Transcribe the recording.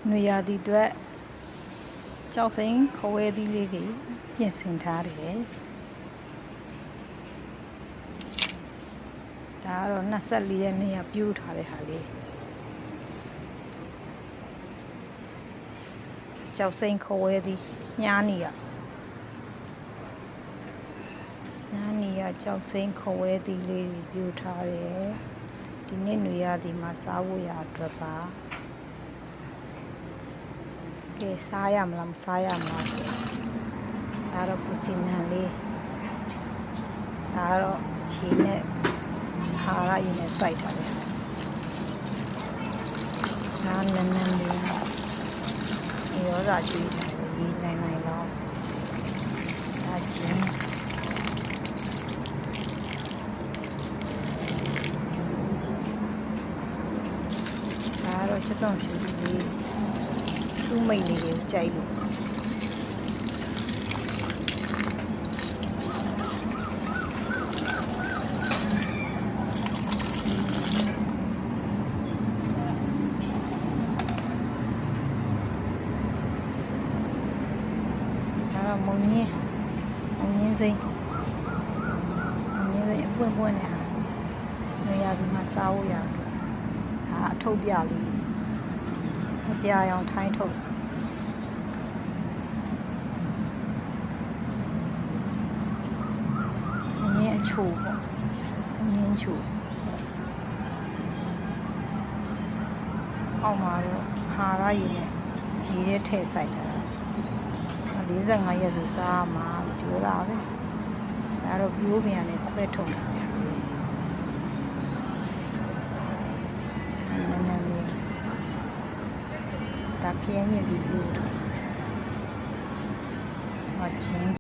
နွေရာသီအတွက်ကြောက်စိမ်းခဝဲသီးလေးတွေပြင်ဆင်ထားတယ်ဒါကတော့24ရက်နေ့ကပြိုးထားတဲ့ဟာလေးကြောက်စိမ်းခဝဲသီးညားနီရကြောက်စိမ်းခဝဲသီးလေးပြိုးထားတယ်ဒီနေ့နွေရာသီမှာစားဖို့ရအတွက်ပါကဲစားရမလားမစားရမလားဆိုဒါတော့ပူစီနံလေးဒါတော့ခြေနဲ့ဟာရရင်နဲ့တိုက်တာလေဒါနန်းနန်းလေးဒီရောစာကျွေးတယ်ဒီနိုင်လောက်ဒါချင်းဒါတော့ချက်တော့ဖြူလေးသူ့မိတ်လေးကိုကြိုက်လို့မုံညင်းစိမ့်အပွင့်ပွင့်နဲ့နေရာဒီမှာစားဖို့ရတယ်ဒါအထုပ်ပြလေးအပြာရောင်ထိုင်းထုတ်မုံညင်းအချိုပေါ့မုံညင်းချိုအောက်မှာတော့ဟာရရည်နဲ့ကြီးတဲ့ထည့်ဆိုင်ထား45ရက်ဆိုစားမှာပြောတာပဲဒါတော့ပြိုးပင်ကနေခွဲထုတ်တာပဲနည်းနည်းလေးဒါခင်းညင်ဒီပြိုးတာမချင်း